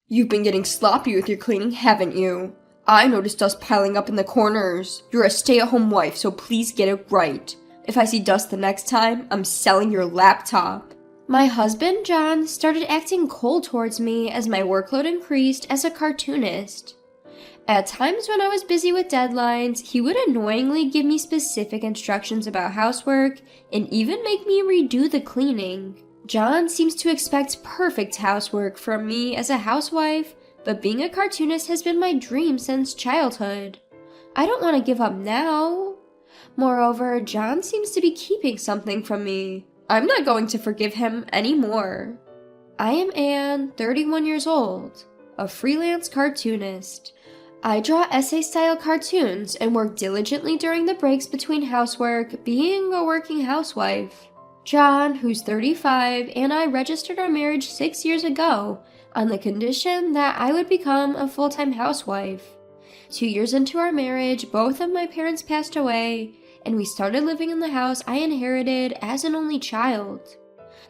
You've been getting sloppy with your cleaning, haven't you? I noticed dust piling up in the corners. You're a stay-at-home wife, so please get it right. If I see dust the next time, I'm selling your laptop. My husband, John, started acting cold towards me as my workload increased as a cartoonist. At times when I was busy with deadlines, he would annoyingly give me specific instructions about housework and even make me redo the cleaning. John seems to expect perfect housework from me as a housewife, but being a cartoonist has been my dream since childhood. I don't want to give up now. Moreover, John seems to be keeping something from me. I'm not going to forgive him anymore. I am Anne, 31 years old, a freelance cartoonist. I draw essay-style cartoons and work diligently during the breaks between housework, being a working housewife. John, who's 35, and I registered our marriage 6 years ago on the condition that I would become a full-time housewife. 2 years into our marriage, both of my parents passed away, and we started living in the house I inherited as an only child.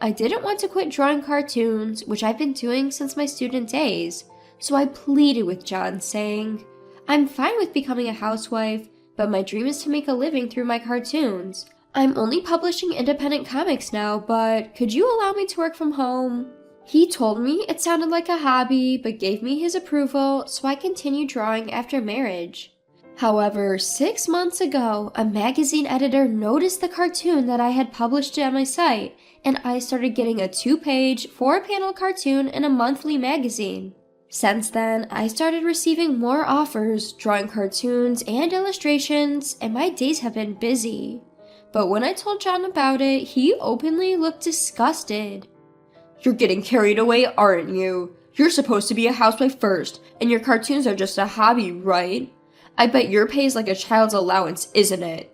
I didn't want to quit drawing cartoons, which I've been doing since my student days, so I pleaded with John, saying, "I'm fine with becoming a housewife, but my dream is to make a living through my cartoons. I'm only publishing independent comics now, but could you allow me to work from home?" He told me it sounded like a hobby, but gave me his approval, so I continued drawing after marriage. However, 6 months ago, a magazine editor noticed the cartoon that I had published on my site, and I started getting a 2-page, 4-panel cartoon in a monthly magazine. Since then, I started receiving more offers, drawing cartoons and illustrations, and my days have been busy. But when I told John about it, he openly looked disgusted. You're getting carried away, aren't you? You're supposed to be a housewife first, and your cartoons are just a hobby, right? I bet your pay is like a child's allowance, isn't it?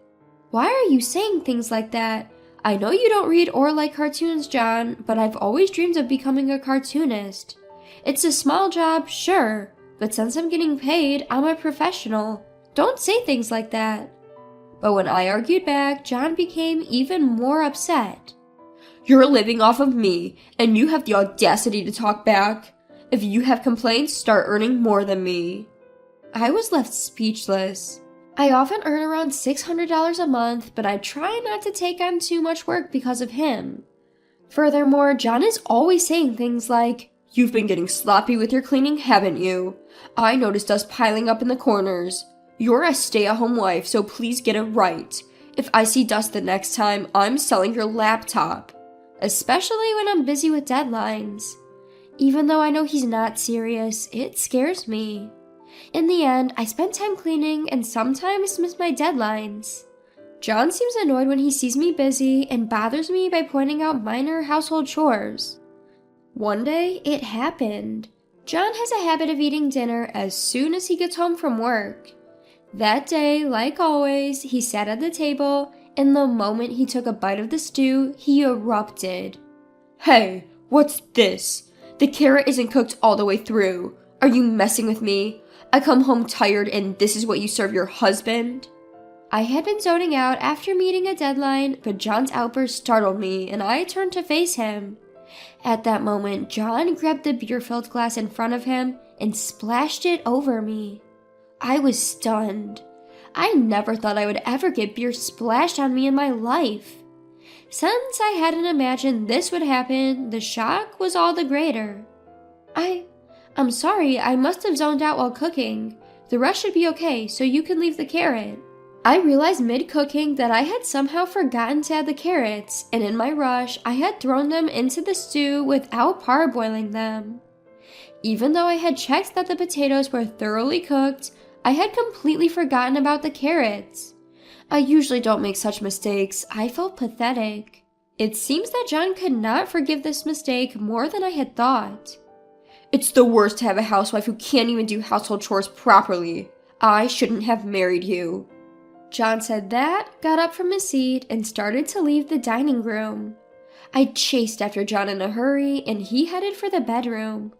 Why are you saying things like that? I know you don't read or like cartoons, John, but I've always dreamed of becoming a cartoonist. It's a small job, sure, but since I'm getting paid, I'm a professional. Don't say things like that. But when I argued back, John became even more upset. You're living off of me, and you have the audacity to talk back. If you have complaints, start earning more than me. I was left speechless. I often earn around $600 a month, but I try not to take on too much work because of him. Furthermore, John is always saying things like, "You've been getting sloppy with your cleaning, haven't you? I noticed dust piling up in the corners. You're a stay-at-home wife, so please get it right. If I see dust the next time, I'm selling your laptop." Especially when I'm busy with deadlines. Even though I know he's not serious, it scares me. In the end, I spend time cleaning and sometimes miss my deadlines. John seems annoyed when he sees me busy and bothers me by pointing out minor household chores. One day, it happened. John has a habit of eating dinner as soon as he gets home from work. That day, like always, he sat at the table, and the moment he took a bite of the stew, he erupted. "Hey, what's this? The carrot isn't cooked all the way through. Are you messing with me? I come home tired and this is what you serve your husband?" I had been zoning out after meeting a deadline, but John's outburst startled me, and I turned to face him. At that moment, John grabbed the beer-filled glass in front of him and splashed it over me. I was stunned. I never thought I would ever get beer splashed on me in my life. Since I hadn't imagined this would happen, the shock was all the greater. I'm sorry, I must have zoned out while cooking. The rest should be okay, so you can leave the carrot. I realized mid-cooking that I had somehow forgotten to add the carrots, and in my rush, I had thrown them into the stew without parboiling them. Even though I had checked that the potatoes were thoroughly cooked, I had completely forgotten about the carrots. I usually don't make such mistakes. I felt pathetic. It seems that John could not forgive this mistake more than I had thought. It's the worst to have a housewife who can't even do household chores properly. I shouldn't have married you. John said that, got up from his seat, and started to leave the dining room. I chased after John in a hurry, and he headed for the bedroom.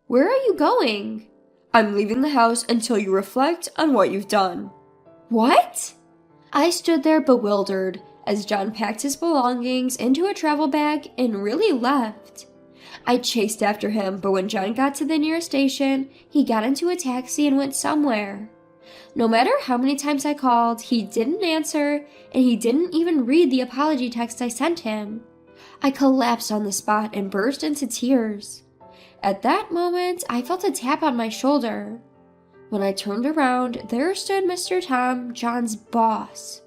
Where are you going? I'm leaving the house until you reflect on what you've done. What? I stood there bewildered as John packed his belongings into a travel bag and really left. I chased after him, but when John got to the nearest station, he got into a taxi and went somewhere. No matter how many times I called, he didn't answer, and he didn't even read the apology text I sent him. I collapsed on the spot and burst into tears. At that moment, I felt a tap on my shoulder. When I turned around, there stood Mr. Tom, John's boss.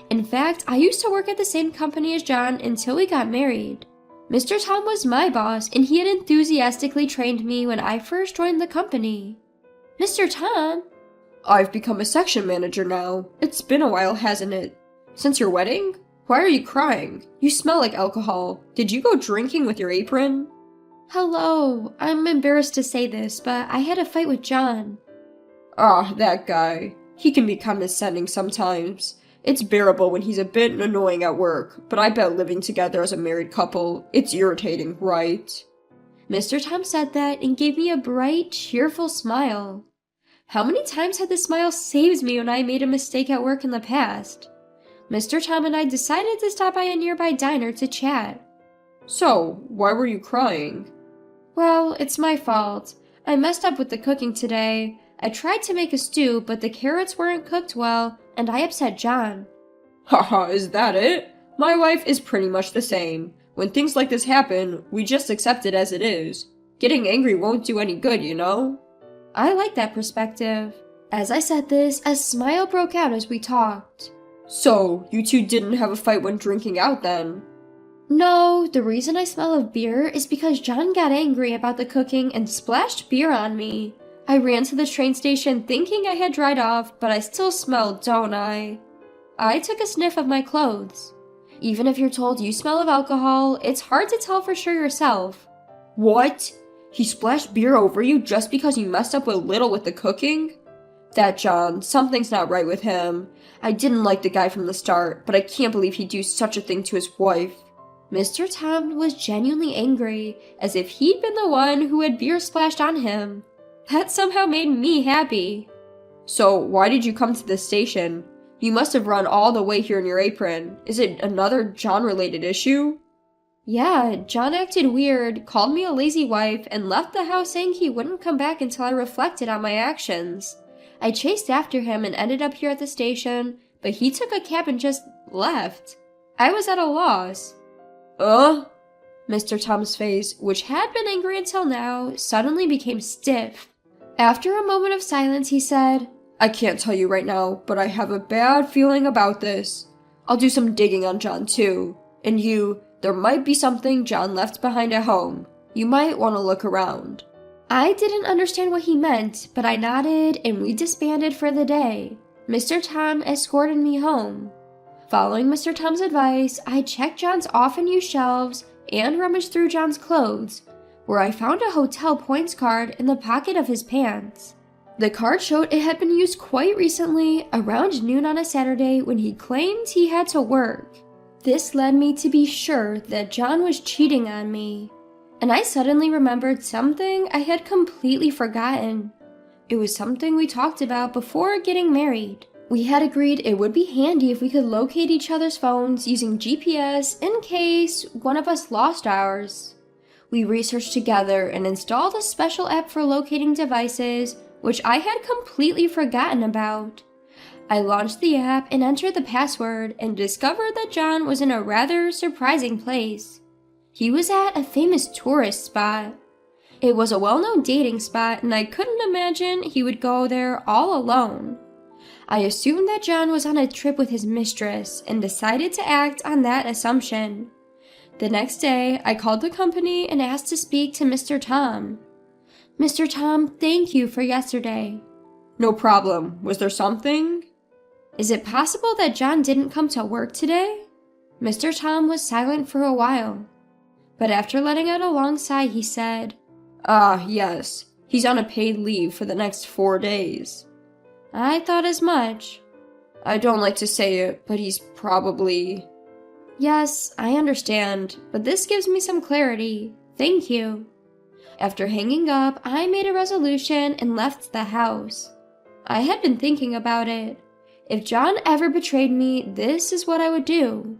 In fact, I used to work at the same company as John until we got married. Mr. Tom was my boss, and he had enthusiastically trained me when I first joined the company. Mr. Tom? I've become a section manager now. It's been a while, hasn't it? Since your wedding? Why are you crying? You smell like alcohol. Did you go drinking with your apron? Hello, I'm embarrassed to say this, but I had a fight with John. Ah, that guy. He can be condescending sometimes. It's bearable when he's a bit annoying at work, but I bet living together as a married couple, it's irritating, right? Mr. Tom said that and gave me a bright, cheerful smile. How many times had the smile saved me when I made a mistake at work in the past? Mr. Tom and I decided to stop by a nearby diner to chat. So, why were you crying? Well, it's my fault. I messed up with the cooking today. I tried to make a stew, but the carrots weren't cooked well, and I upset John. Haha, is that it? My wife is pretty much the same. When things like this happen, we just accept it as it is. Getting angry won't do any good, you know? I like that perspective. As I said this, a smile broke out as we talked. So, you two didn't have a fight when drinking out then? No, the reason I smell of beer is because John got angry about the cooking and splashed beer on me. I ran to the train station thinking I had dried off, but I still smell, don't I? I took a sniff of my clothes. Even if you're told you smell of alcohol, it's hard to tell for sure yourself. What? He splashed beer over you just because you messed up a little with the cooking? That John, something's not right with him. I didn't like the guy from the start, but I can't believe he'd do such a thing to his wife. Mr. Tom was genuinely angry, as if he'd been the one who had beer splashed on him. That somehow made me happy. So, why did you come to this station? You must have run all the way here in your apron. Is it another John-related issue? Yeah, John acted weird, called me a lazy wife, and left the house saying he wouldn't come back until I reflected on my actions. I chased after him and ended up here at the station, but he took a cab and just left. I was at a loss. Mr. Tom's face, which had been angry until now, suddenly became stiff. After a moment of silence, he said, I can't tell you right now, but I have a bad feeling about this. I'll do some digging on John too. And there might be something John left behind at home. You might want to look around. I didn't understand what he meant, but I nodded and we disbanded for the day. Mr. Tom escorted me home. Following Mr. Tom's advice, I checked John's often-used shelves and rummaged through John's clothes, where I found a hotel points card in the pocket of his pants. The card showed it had been used quite recently, around noon on a Saturday when he claimed he had to work. This led me to be sure that John was cheating on me. And I suddenly remembered something I had completely forgotten. It was something we talked about before getting married. We had agreed it would be handy if we could locate each other's phones using GPS in case one of us lost ours. We researched together and installed a special app for locating devices, which I had completely forgotten about. I launched the app and entered the password and discovered that John was in a rather surprising place. He was at a famous tourist spot. It was a well-known dating spot, and I couldn't imagine he would go there all alone. I assumed that John was on a trip with his mistress and decided to act on that assumption. The next day, I called the company and asked to speak to Mr. Tom. Mr. Tom, thank you for yesterday. No problem. Was there something? Is it possible that John didn't come to work today? Mr. Tom was silent for a while. But after letting out a long sigh, he said, Yes. He's on a paid leave for the next 4 days. I thought as much. I don't like to say it, but he's probably... Yes, I understand, but this gives me some clarity. Thank you. After hanging up, I made a resolution and left the house. I had been thinking about it. If John ever betrayed me, this is what I would do.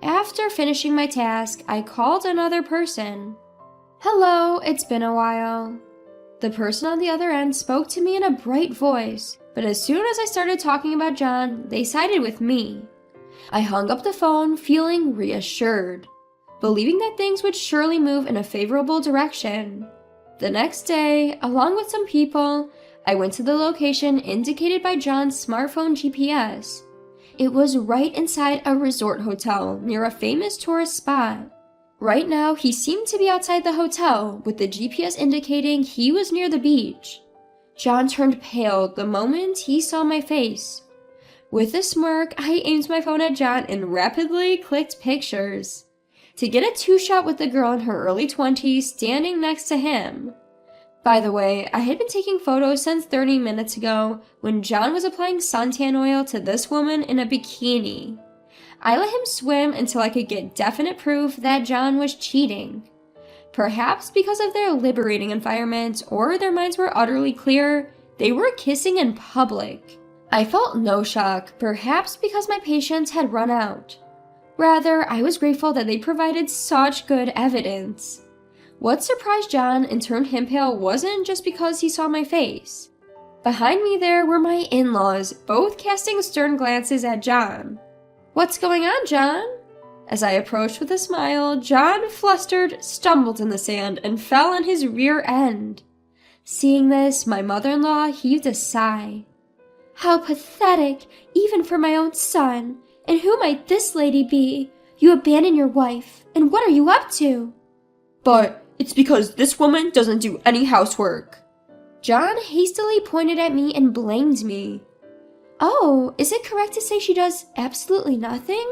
After finishing my task, I called another person. "Hello, it's been a while." The person on the other end spoke to me in a bright voice, but as soon as I started talking about John, they sided with me. I hung up the phone feeling reassured, believing that things would surely move in a favorable direction. The next day, along with some people, I went to the location indicated by John's smartphone GPS. It was right inside a resort hotel near a famous tourist spot. Right now, he seemed to be outside the hotel, with the GPS indicating he was near the beach. John turned pale the moment he saw my face. With a smirk, I aimed my phone at John and rapidly clicked pictures to get a two-shot with the girl in her early 20s standing next to him. By the way, I had been taking photos since 30 minutes ago when John was applying suntan oil to this woman in a bikini. I let him swim until I could get definite proof that John was cheating. Perhaps because of their liberating environment or their minds were utterly clear, they were kissing in public. I felt no shock, perhaps because my patience had run out. Rather, I was grateful that they provided such good evidence. What surprised John and turned him pale wasn't just because he saw my face. Behind me there were my in-laws, both casting stern glances at John. "What's going on, John?" As I approached with a smile, John, flustered, stumbled in the sand and fell on his rear end. Seeing this, my mother-in-law heaved a sigh. "How pathetic, even for my own son. And who might this lady be? You abandoned your wife, and what are you up to?" "But it's because this woman doesn't do any housework." John hastily pointed at me and blamed me. "Oh, is it correct to say she does absolutely nothing?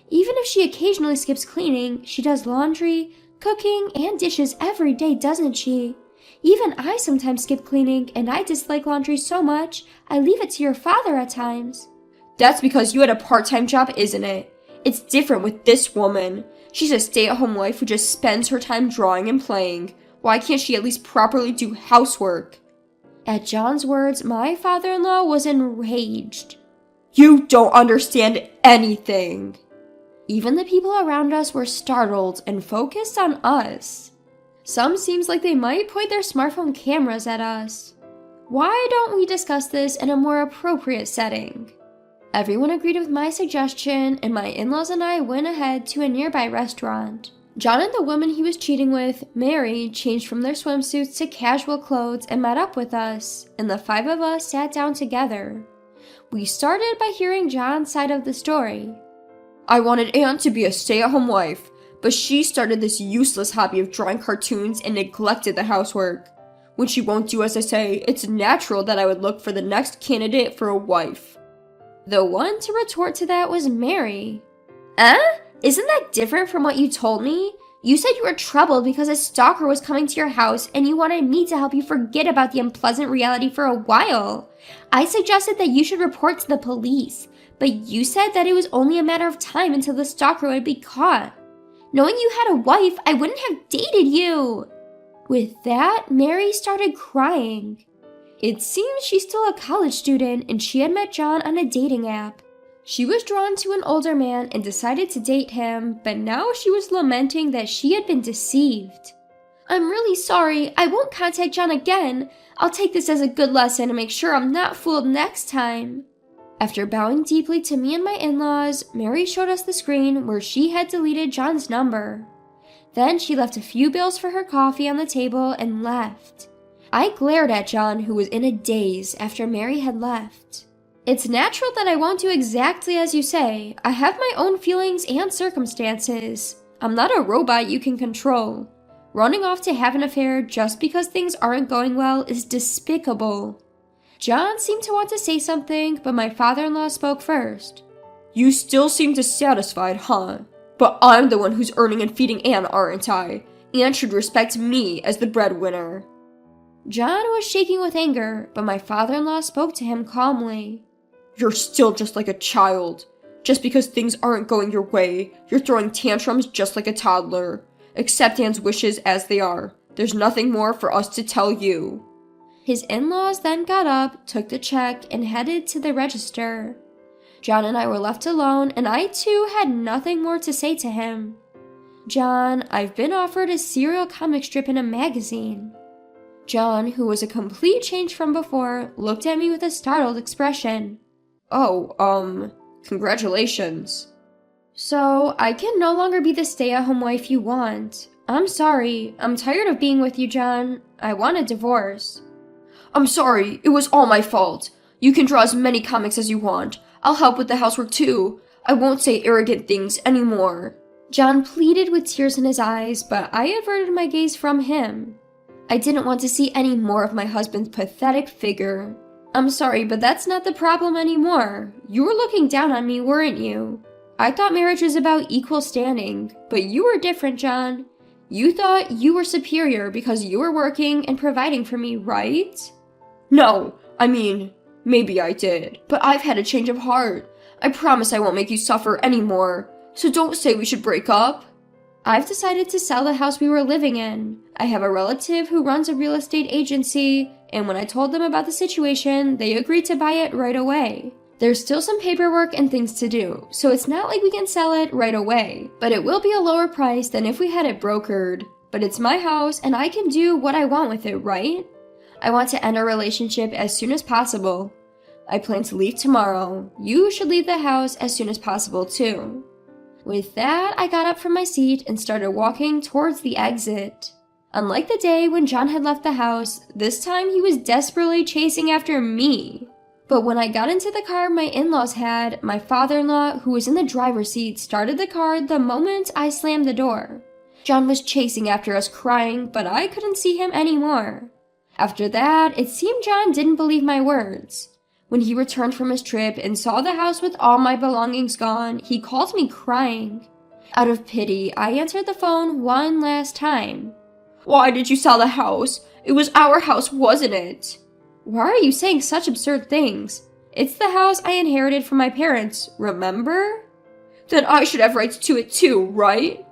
Even if she occasionally skips cleaning, she does laundry, cooking, and dishes every day, doesn't she? Even I sometimes skip cleaning, and I dislike laundry so much, I leave it to your father at times." "That's because you had a part-time job, isn't it? It's different with this woman. She's a stay-at-home wife who just spends her time drawing and playing. Why can't she at least properly do housework?" At John's words, my father-in-law was enraged. "You don't understand anything." Even the people around us were startled and focused on us. Some seems like they might point their smartphone cameras at us. Why don't we discuss this in a more appropriate setting? Everyone agreed with my suggestion, and my in-laws and I went ahead to a nearby restaurant. John and the woman he was cheating with, Mary, changed from their swimsuits to casual clothes and met up with us, and the five of us sat down together. We started by hearing John's side of the story. "I wanted Anne to be a stay-at-home wife, but she started this useless hobby of drawing cartoons and neglected the housework. When she won't do as I say, it's natural that I would look for the next candidate for a wife." The one to retort to that was Mary. Isn't that different from what you told me? You said you were troubled because a stalker was coming to your house and you wanted me to help you forget about the unpleasant reality for a while. I suggested that you should report to the police, but you said that it was only a matter of time until the stalker would be caught. Knowing you had a wife, I wouldn't have dated you." With that, Mary started crying. It seems she's still a college student and she had met John on a dating app. She was drawn to an older man and decided to date him, but now she was lamenting that she had been deceived. "I'm really sorry. I won't contact John again. I'll take this as a good lesson and make sure I'm not fooled next time." After bowing deeply to me and my in-laws, Mary showed us the screen where she had deleted John's number. Then she left a few bills for her coffee on the table and left. I glared at John, who was in a daze after Mary had left. "It's natural that I won't do exactly as you say. I have my own feelings and circumstances. I'm not a robot you can control. Running off to have an affair just because things aren't going well is despicable." John seemed to want to say something, but my father-in-law spoke first. "You still seem dissatisfied, huh? But I'm the one who's earning and feeding Anne, aren't I? Anne should respect me as the breadwinner." John was shaking with anger, but my father-in-law spoke to him calmly. "You're still just like a child. Just because things aren't going your way, you're throwing tantrums just like a toddler. Accept Anne's wishes as they are. There's nothing more for us to tell you." His in-laws then got up, took the check, and headed to the register. John and I were left alone, and I too had nothing more to say to him. John, I've been offered a serial comic strip in a magazine. John, who was a complete change from before, looked at me with a startled expression. Oh, congratulations. So, I can no longer be the stay-at-home wife you want. I'm sorry. I'm tired of being with you, John. I want a divorce. I'm sorry. It was all my fault. You can draw as many comics as you want. I'll help with the housework too. I won't say arrogant things anymore. John pleaded with tears in his eyes, but I averted my gaze from him. I didn't want to see any more of my husband's pathetic figure. I'm sorry, but that's not the problem anymore. You were looking down on me, weren't you? I thought marriage was about equal standing, but you were different, John. You thought you were superior because you were working and providing for me, right? No, maybe I did, but I've had a change of heart. I promise I won't make you suffer anymore, so don't say we should break up. I've decided to sell the house we were living in. I have a relative who runs a real estate agency, and when I told them about the situation, they agreed to buy it right away. There's still some paperwork and things to do, so it's not like we can sell it right away, but it will be a lower price than if we had it brokered. But it's my house, and I can do what I want with it, right? I want to end our relationship as soon as possible. I plan to leave tomorrow. You should leave the house as soon as possible, too. With that, I got up from my seat and started walking towards the exit. Unlike the day when John had left the house, this time he was desperately chasing after me. But when I got into the car my in-laws had, my father-in-law, who was in the driver's seat, started the car the moment I slammed the door. John was chasing after us crying, but I couldn't see him anymore. After that, it seemed John didn't believe my words. When he returned from his trip and saw the house with all my belongings gone, he called me crying. Out of pity, I answered the phone one last time. Why did you sell the house? It was our house, wasn't it? Why are you saying such absurd things? It's the house I inherited from my parents, remember? Then I should have rights to it too, right?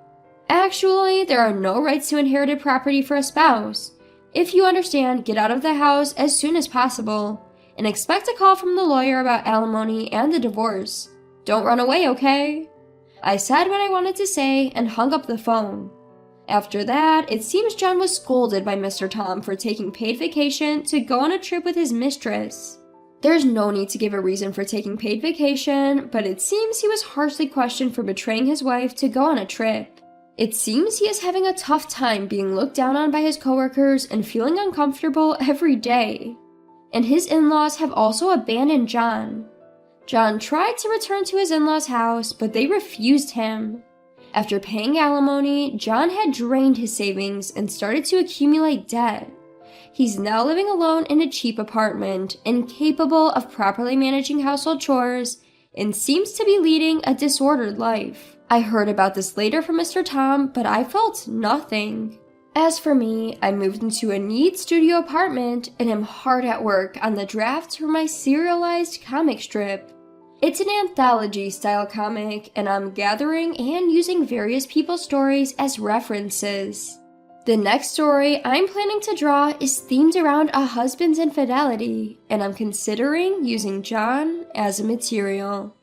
Actually, there are no rights to inherited property for a spouse. If you understand, get out of the house as soon as possible, and expect a call from the lawyer about alimony and the divorce. Don't run away, okay? I said what I wanted to say and hung up the phone. After that, it seems John was scolded by Mr. Tom for taking paid vacation to go on a trip with his mistress. There's no need to give a reason for taking paid vacation, but it seems he was harshly questioned for betraying his wife to go on a trip. It seems he is having a tough time being looked down on by his coworkers and feeling uncomfortable every day. And his in-laws have also abandoned John. John tried to return to his in-laws' house, but they refused him. After paying alimony, John had drained his savings and started to accumulate debt. He's now living alone in a cheap apartment, incapable of properly managing household chores, and seems to be leading a disordered life. I heard about this later from Mr. Tom, but I felt nothing. As for me, I moved into a neat studio apartment and am hard at work on the draft for my serialized comic strip. It's an anthology-style comic, and I'm gathering and using various people's stories as references. The next story I'm planning to draw is themed around a husband's infidelity, and I'm considering using John as a material.